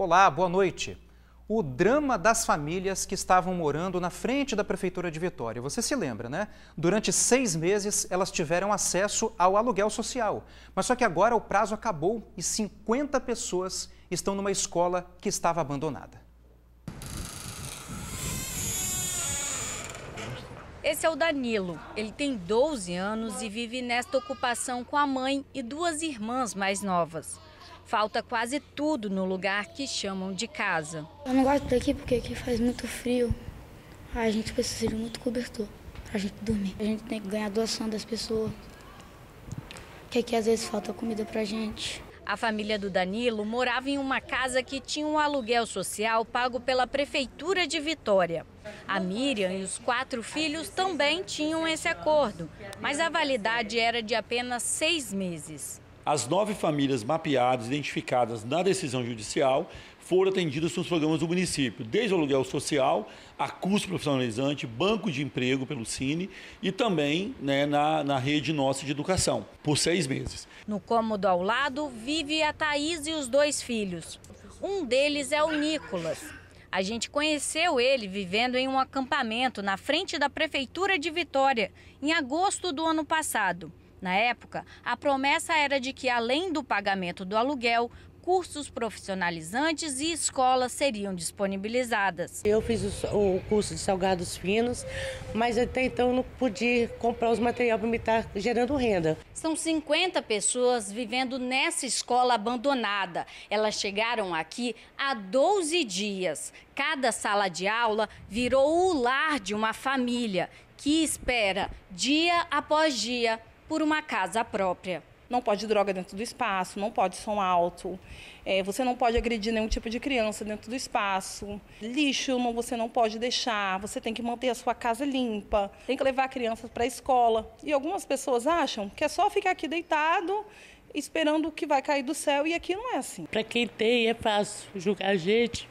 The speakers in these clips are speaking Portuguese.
Olá, boa noite. O drama das famílias que estavam morando na frente da Prefeitura de Vitória. Você se lembra, né? Durante 6 meses, elas tiveram acesso ao aluguel social. Mas só que agora o prazo acabou e 50 pessoas estão numa escola que estava abandonada. Esse é o Danilo. Ele tem 12 anos e vive nesta ocupação com a mãe e 2 irmãs mais novas. Falta quase tudo no lugar que chamam de casa. Eu não gosto daqui porque aqui faz muito frio. A gente precisa de muito cobertor pra gente dormir. A gente tem que ganhar doação das pessoas, que aqui às vezes falta comida pra gente. A família do Danilo morava em uma casa que tinha um aluguel social pago pela Prefeitura de Vitória. A Miriam e os 4 filhos também tinham esse acordo, mas a validade era de apenas 6 meses. As 9 famílias mapeadas, identificadas na decisão judicial, foram atendidas nos programas do município, desde o aluguel social, a curso profissionalizante, banco de emprego pelo Cine e também na rede nossa de educação, por 6 meses. No cômodo ao lado vive a Thaís e os 2 filhos. Um deles é o Nicolas. A gente conheceu ele vivendo em um acampamento na frente da Prefeitura de Vitória, em agosto do ano passado. Na época, a promessa era de que, além do pagamento do aluguel, cursos profissionalizantes e escolas seriam disponibilizadas. Eu fiz o curso de salgados finos, mas até então não podia comprar os materiais para me estar gerando renda. São 50 pessoas vivendo nessa escola abandonada. Elas chegaram aqui há 12 dias. Cada sala de aula virou o lar de uma família que espera, dia após dia, por uma casa própria. Não pode droga dentro do espaço, não pode som alto, você não pode agredir nenhum tipo de criança dentro do espaço. Lixo você não pode deixar, você tem que manter a sua casa limpa, tem que levar a criança para a escola. E algumas pessoas acham que é só ficar aqui deitado, esperando o que vai cair do céu, e aqui não é assim. Para quem tem é fácil julgar a gente.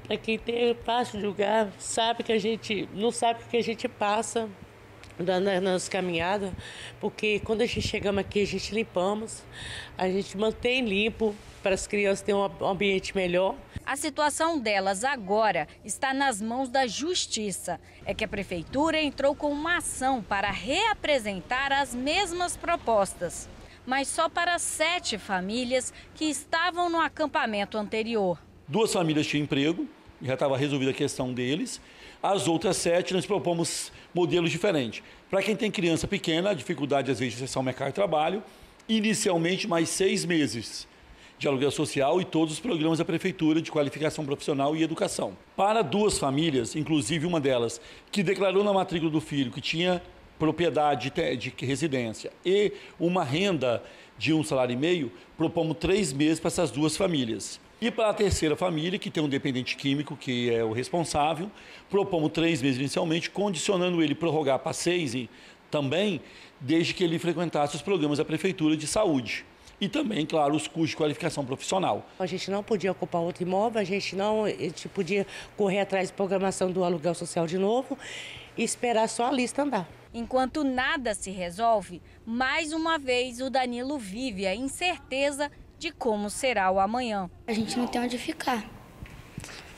Para quem tem é fácil julgar, sabe que a gente não sabe o que a gente passa nas caminhadas, porque quando a gente chegamos aqui, a gente limpamos, a gente mantém limpo para as crianças terem um ambiente melhor. A situação delas agora está nas mãos da Justiça. É que a Prefeitura entrou com uma ação para reapresentar as mesmas propostas, mas só para 7 famílias que estavam no acampamento anterior. 2 famílias tinham emprego, já estava resolvida a questão deles. As outras 7, nós propomos modelos diferentes. Para quem tem criança pequena, a dificuldade às vezes de acessar o mercado de trabalho, inicialmente mais 6 meses de aluguel social e todos os programas da Prefeitura de qualificação profissional e educação. Para 2 famílias, inclusive uma delas, que declarou na matrícula do filho que tinha propriedade de residência e uma renda de 1,5 salário, propomos 3 meses para essas 2 famílias. E para a terceira família, que tem um dependente químico, que é o responsável, propomos 3 meses inicialmente, condicionando ele prorrogar para 6 também, desde que ele frequentasse os programas da Prefeitura de Saúde. E também, claro, os cursos de qualificação profissional. A gente não podia ocupar outro imóvel, a gente podia correr atrás de programação do aluguel social de novo e esperar só a lista andar. Enquanto nada se resolve, mais uma vez o Danilo vive a incerteza de como será o amanhã. A gente não tem onde ficar.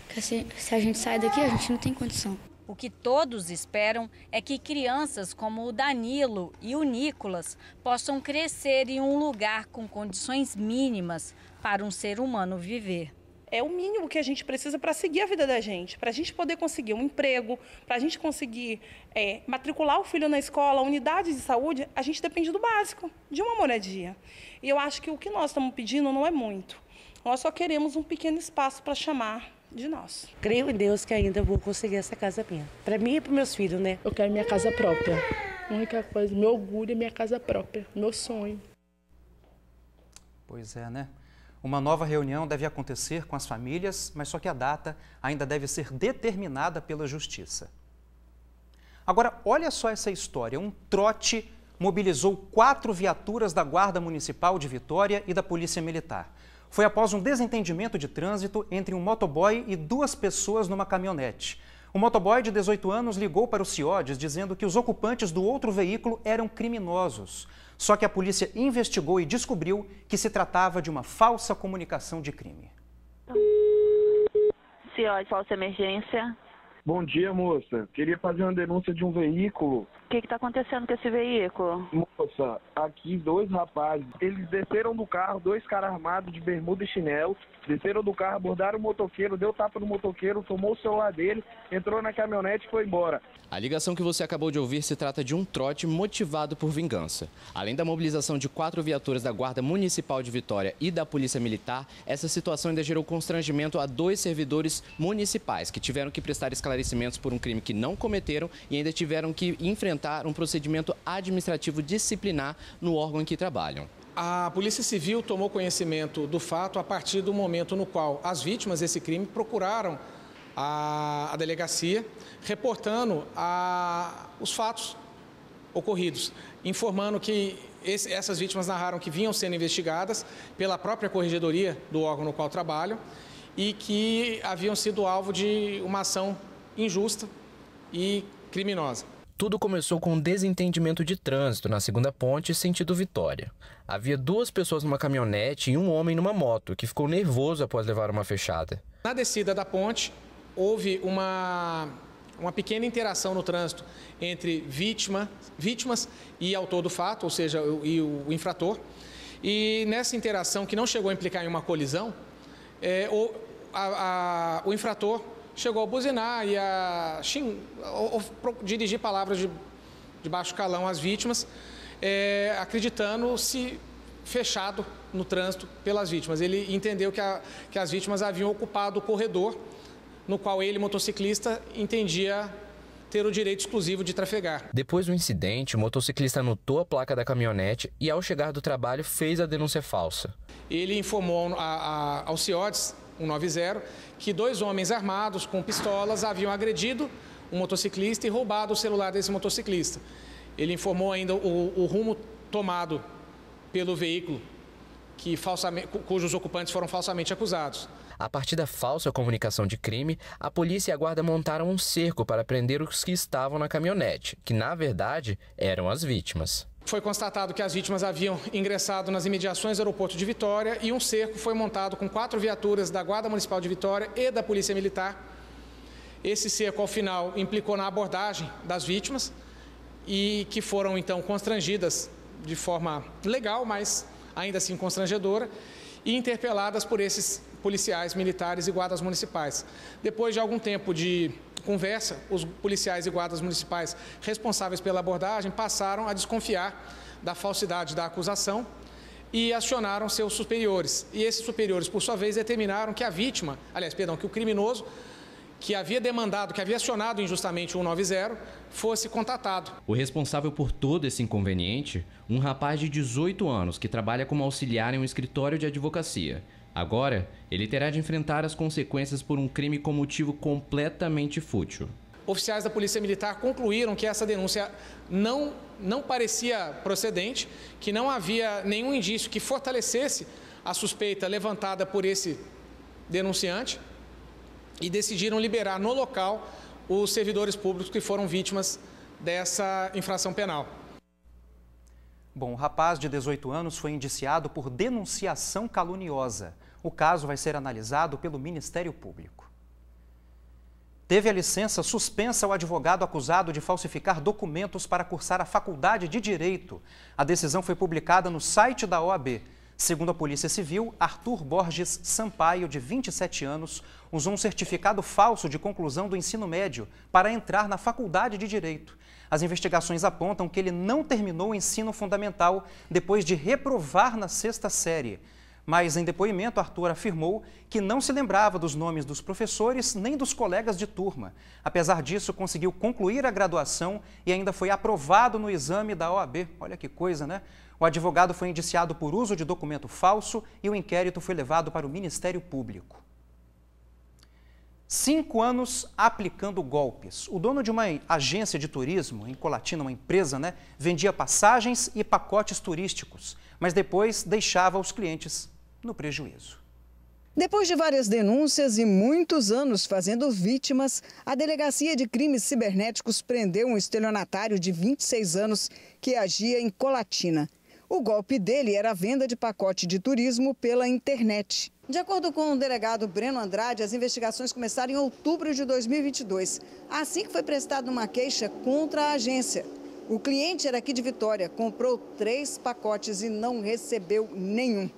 Porque se a gente sair daqui, a gente não tem condição. O que todos esperam é que crianças como o Danilo e o Nicolas possam crescer em um lugar com condições mínimas para um ser humano viver. É o mínimo que a gente precisa para seguir a vida da gente, para a gente poder conseguir um emprego, para a gente conseguir matricular o filho na escola, unidade de saúde, a gente depende do básico, de uma moradia. E eu acho que o que nós estamos pedindo não é muito. Nós só queremos um pequeno espaço para chamar de nosso. Creio em Deus que ainda vou conseguir essa casa minha. Para mim e para meus filhos, né? Eu quero minha casa própria. A única coisa, meu orgulho é minha casa própria, meu sonho. Pois é, né? Uma nova reunião deve acontecer com as famílias, mas só que a data ainda deve ser determinada pela Justiça. Agora, olha só essa história. Um trote mobilizou 4 viaturas da Guarda Municipal de Vitória e da Polícia Militar. Foi após um desentendimento de trânsito entre um motoboy e 2 pessoas numa caminhonete. O motoboy de 18 anos ligou para o CIODES dizendo que os ocupantes do outro veículo eram criminosos. Só que a polícia investigou e descobriu que se tratava de uma falsa comunicação de crime. CIODES, falsa emergência. Bom dia, moça. Queria fazer uma denúncia de um veículo. O que está acontecendo com esse veículo? Moça, aqui 2 rapazes. Eles desceram do carro, 2 caras armados de bermuda e chinelo. Desceram do carro, abordaram o motoqueiro, deu tapa no motoqueiro, tomou o celular dele, entrou na caminhonete e foi embora. A ligação que você acabou de ouvir se trata de um trote motivado por vingança. Além da mobilização de 4 viaturas da Guarda Municipal de Vitória e da Polícia Militar, essa situação ainda gerou constrangimento a 2 servidores municipais que tiveram que prestar esclarecimentos por um crime que não cometeram e ainda tiveram que enfrentar um procedimento administrativo disciplinar no órgão em que trabalham. A Polícia Civil tomou conhecimento do fato a partir do momento no qual as vítimas desse crime procuraram a delegacia, reportando os fatos ocorridos, informando que essas vítimas narraram que vinham sendo investigadas pela própria corregedoria do órgão no qual trabalham e que haviam sido alvo de uma ação injusta e criminosa. Tudo começou com um desentendimento de trânsito na segunda ponte, sentido Vitória. Havia 2 pessoas numa caminhonete e um homem numa moto, que ficou nervoso após levar uma fechada. Na descida da ponte, houve uma pequena interação no trânsito entre vítimas e autor do fato, ou seja, o infrator. E nessa interação, que não chegou a implicar em uma colisão, o infrator chegou a buzinar e a dirigir palavras de baixo calão às vítimas, acreditando-se fechado no trânsito pelas vítimas. Ele entendeu que as vítimas haviam ocupado o corredor no qual ele, motociclista, entendia ter o direito exclusivo de trafegar. Depois do incidente, o motociclista anotou a placa da caminhonete e, ao chegar do trabalho, fez a denúncia falsa. Ele informou ao CIODES 190 que 2 homens armados com pistolas haviam agredido um motociclista e roubado o celular desse motociclista. Ele informou ainda o rumo tomado pelo veículo cujos ocupantes foram falsamente acusados. A partir da falsa comunicação de crime, a polícia e a guarda montaram um cerco para prender os que estavam na caminhonete, que na verdade eram as vítimas. Foi constatado que as vítimas haviam ingressado nas imediações do aeroporto de Vitória e um cerco foi montado com 4 viaturas da Guarda Municipal de Vitória e da Polícia Militar. Esse cerco, ao final, implicou na abordagem das vítimas e que foram, então, constrangidas de forma legal, mas ainda assim constrangedora, e interpeladas por esses policiais militares e guardas municipais. Depois de algum tempo de conversa, os policiais e guardas municipais responsáveis pela abordagem passaram a desconfiar da falsidade da acusação e acionaram seus superiores. E esses superiores, por sua vez, determinaram que que o criminoso que havia demandado, que havia acionado injustamente o 190, fosse contatado. O responsável por todo esse inconveniente, um rapaz de 18 anos que trabalha como auxiliar em um escritório de advocacia. Agora, ele terá de enfrentar as consequências por um crime com motivo completamente fútil. Oficiais da Polícia Militar concluíram que essa denúncia não parecia procedente, que não havia nenhum indício que fortalecesse a suspeita levantada por esse denunciante e decidiram liberar no local os servidores públicos que foram vítimas dessa infração penal. Bom, o rapaz de 18 anos foi indiciado por denunciação caluniosa. O caso vai ser analisado pelo Ministério Público. Teve a licença suspensa o advogado acusado de falsificar documentos para cursar a Faculdade de Direito. A decisão foi publicada no site da OAB. Segundo a Polícia Civil, Arthur Borges Sampaio, de 27 anos, usou um certificado falso de conclusão do ensino médio para entrar na Faculdade de Direito. As investigações apontam que ele não terminou o ensino fundamental depois de reprovar na 6ª série. Mas, em depoimento, Arthur afirmou que não se lembrava dos nomes dos professores nem dos colegas de turma. Apesar disso, conseguiu concluir a graduação e ainda foi aprovado no exame da OAB. Olha que coisa, né? O advogado foi indiciado por uso de documento falso e o inquérito foi levado para o Ministério Público. 5 anos aplicando golpes. O dono de uma agência de turismo em Colatina, uma empresa, vendia passagens e pacotes turísticos, mas depois deixava os clientes no prejuízo. Depois de várias denúncias e muitos anos fazendo vítimas, a Delegacia de Crimes Cibernéticos prendeu um estelionatário de 26 anos que agia em Colatina. O golpe dele era a venda de pacote de turismo pela internet. De acordo com o delegado Breno Andrade, as investigações começaram em outubro de 2022, assim que foi prestada uma queixa contra a agência. O cliente era aqui de Vitória, comprou 3 pacotes e não recebeu nenhum.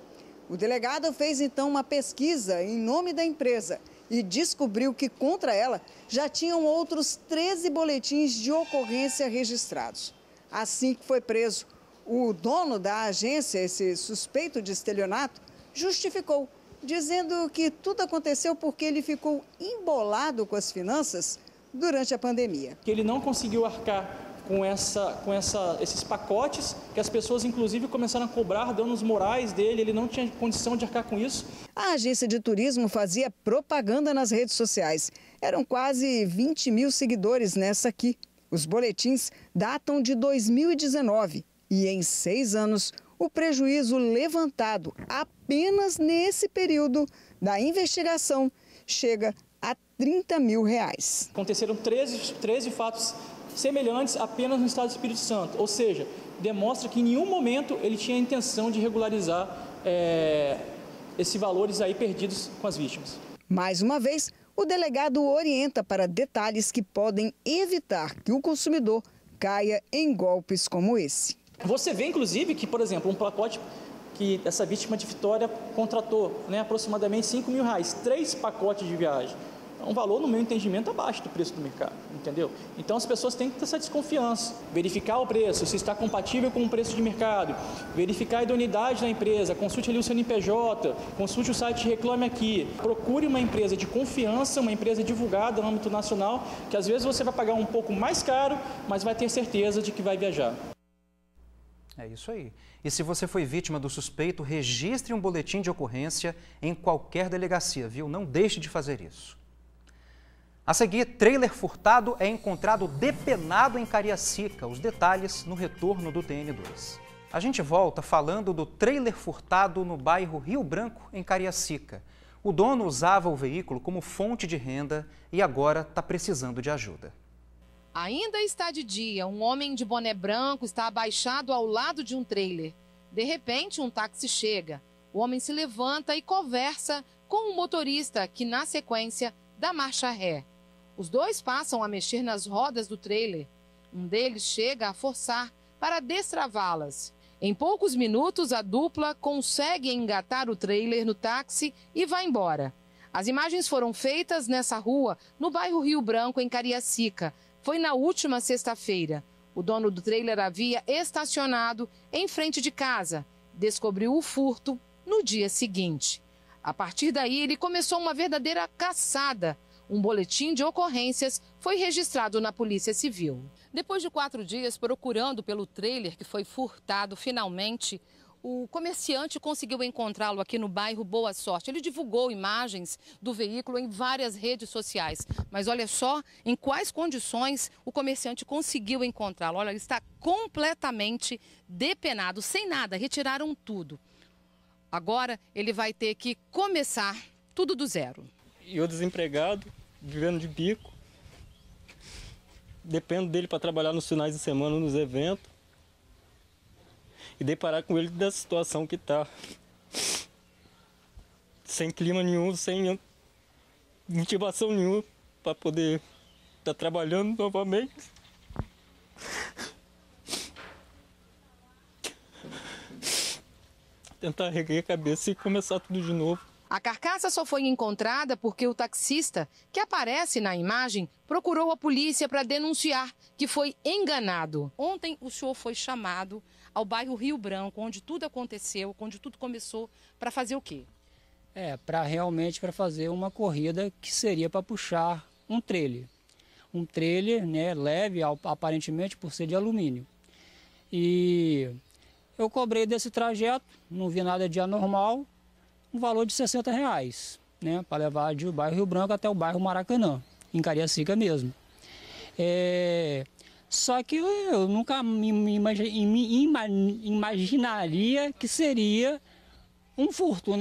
O delegado fez então uma pesquisa em nome da empresa e descobriu que contra ela já tinham outros 13 boletins de ocorrência registrados. Assim que foi preso, o dono da agência, esse suspeito de estelionato, justificou, dizendo que tudo aconteceu porque ele ficou embolado com as finanças durante a pandemia. Que ele não conseguiu arcar com esses pacotes, que as pessoas inclusive começaram a cobrar danos morais dele, ele não tinha condição de arcar com isso. A agência de turismo fazia propaganda nas redes sociais. Eram quase 20 mil seguidores nessa aqui. Os boletins datam de 2019 e em 6 anos o prejuízo levantado apenas nesse período da investigação chega a 30 mil reais. Aconteceram 13 fatos semelhantes apenas no estado do Espírito Santo, ou seja, demonstra que em nenhum momento ele tinha a intenção de regularizar esses valores aí perdidos com as vítimas. Mais uma vez, o delegado orienta para detalhes que podem evitar que o consumidor caia em golpes como esse. Você vê, inclusive, que, por exemplo, um pacote que essa vítima de Vitória contratou, aproximadamente 5 mil reais, 3 pacotes de viagem. É um valor, no meu entendimento, abaixo do preço do mercado, entendeu? Então as pessoas têm que ter essa desconfiança, verificar o preço, se está compatível com o preço de mercado, verificar a idoneidade da empresa, consulte ali o CNPJ, consulte o site Reclame Aqui, procure uma empresa de confiança, uma empresa divulgada no âmbito nacional, que às vezes você vai pagar um pouco mais caro, mas vai ter certeza de que vai viajar. É isso aí. E se você foi vítima do suspeito, registre um boletim de ocorrência em qualquer delegacia, viu? Não deixe de fazer isso. A seguir, trailer furtado é encontrado depenado em Cariacica. Os detalhes no retorno do TN2. A gente volta falando do trailer furtado no bairro Rio Branco, em Cariacica. O dono usava o veículo como fonte de renda e agora está precisando de ajuda. Ainda está de dia, um homem de boné branco está abaixado ao lado de um trailer. De repente, um táxi chega. O homem se levanta e conversa com o motorista, que na sequência dá marcha ré. Os dois passam a mexer nas rodas do trailer. Um deles chega a forçar para destravá-las. Em poucos minutos, a dupla consegue engatar o trailer no táxi e vai embora. As imagens foram feitas nessa rua, no bairro Rio Branco, em Cariacica. Foi na última sexta-feira. O dono do trailer havia estacionado em frente de casa. Descobriu o furto no dia seguinte. A partir daí, ele começou uma verdadeira caçada. Um boletim de ocorrências foi registrado na Polícia Civil. Depois de 4 dias procurando pelo trailer que foi furtado, finalmente, o comerciante conseguiu encontrá-lo aqui no bairro Boa Sorte. Ele divulgou imagens do veículo em várias redes sociais. Mas olha só em quais condições o comerciante conseguiu encontrá-lo. Olha, ele está completamente depenado, sem nada, retiraram tudo. Agora ele vai ter que começar tudo do zero. E eu desempregado, vivendo de bico. Dependo dele para trabalhar nos finais de semana, nos eventos. E deparar com ele da situação que está. Sem clima nenhum, sem motivação nenhuma para poder estar trabalhando novamente. Tentar erguer a cabeça e começar tudo de novo. A carcaça só foi encontrada porque o taxista, que aparece na imagem, procurou a polícia para denunciar que foi enganado. Ontem o senhor foi chamado ao bairro Rio Branco, onde tudo aconteceu, onde tudo começou, para fazer o quê? Realmente para fazer uma corrida que seria para puxar um trailer. Um trailer, leve, aparentemente por ser de alumínio. E eu cobrei desse trajeto, não vi nada de anormal, um valor de R$60, para levar do bairro Rio Branco até o bairro Maracanã, em Cariacica mesmo. Só que eu nunca imaginaria que seria um furto,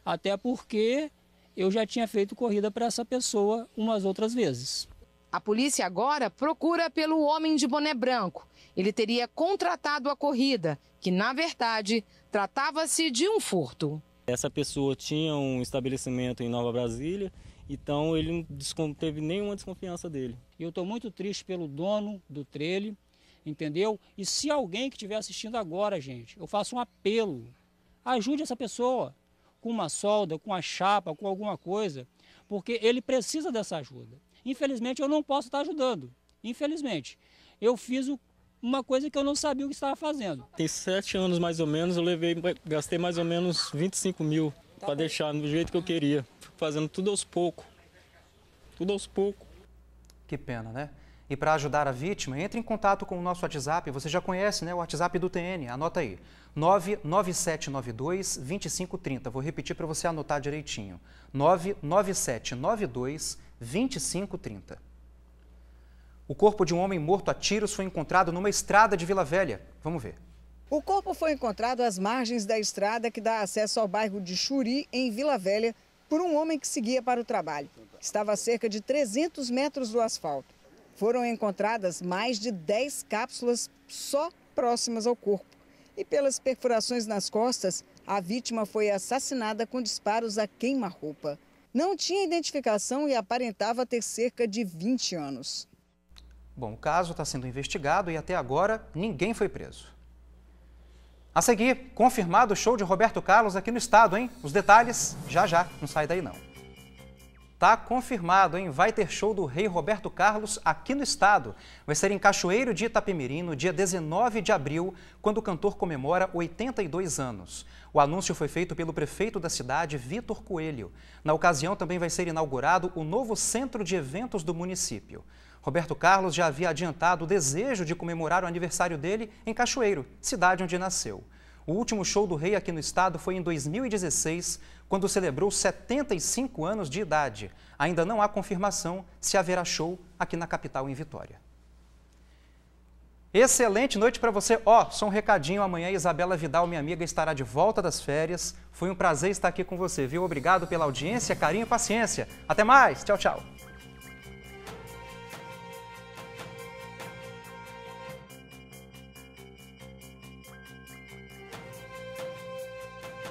até porque eu já tinha feito corrida para essa pessoa umas outras vezes. A polícia agora procura pelo homem de boné branco. Ele teria contratado a corrida, que na verdade tratava-se de um furto. Essa pessoa tinha um estabelecimento em Nova Brasília, então ele não teve nenhuma desconfiança dele. Eu estou muito triste pelo dono do trailer, entendeu? E se alguém que estiver assistindo agora, gente, eu faço um apelo, ajude essa pessoa com uma solda, com a chapa, com alguma coisa, porque ele precisa dessa ajuda. Infelizmente eu não posso estar ajudando, infelizmente. Eu fiz uma coisa que eu não sabia o que estava fazendo. Tem 7 anos mais ou menos, gastei mais ou menos 25 mil para deixar do jeito que eu queria. Fazendo tudo aos poucos. Tudo aos poucos. Que pena, né? E para ajudar a vítima, entre em contato com o nosso WhatsApp. Você já conhece, né? O WhatsApp do TN. Anota aí. 99792-2530. Vou repetir para você anotar direitinho. 99792-2530. O corpo de um homem morto a tiros foi encontrado numa estrada de Vila Velha. Vamos ver. O corpo foi encontrado às margens da estrada que dá acesso ao bairro de Xuri, em Vila Velha, por um homem que seguia para o trabalho. Estava a cerca de 300 metros do asfalto. Foram encontradas mais de 10 cápsulas só próximas ao corpo. E pelas perfurações nas costas, a vítima foi assassinada com disparos a queima-roupa. Não tinha identificação e aparentava ter cerca de 20 anos. Bom, o caso está sendo investigado e até agora ninguém foi preso. A seguir, confirmado o show de Roberto Carlos aqui no estado, hein? Os detalhes já, não sai daí não. Tá confirmado, hein? Vai ter show do rei Roberto Carlos aqui no estado. Vai ser em Cachoeiro de Itapemirim, no dia 19 de abril, quando o cantor comemora 82 anos. O anúncio foi feito pelo prefeito da cidade, Vitor Coelho. Na ocasião, também vai ser inaugurado o novo centro de eventos do município. Roberto Carlos já havia adiantado o desejo de comemorar o aniversário dele em Cachoeiro, cidade onde nasceu. O último show do rei aqui no estado foi em 2016, quando celebrou 75 anos de idade. Ainda não há confirmação se haverá show aqui na capital, em Vitória. Excelente noite para você. Só um recadinho, amanhã Isabela Vidal, minha amiga, estará de volta das férias. Foi um prazer estar aqui com você, viu? Obrigado pela audiência, carinho e paciência. Até mais, tchau, tchau.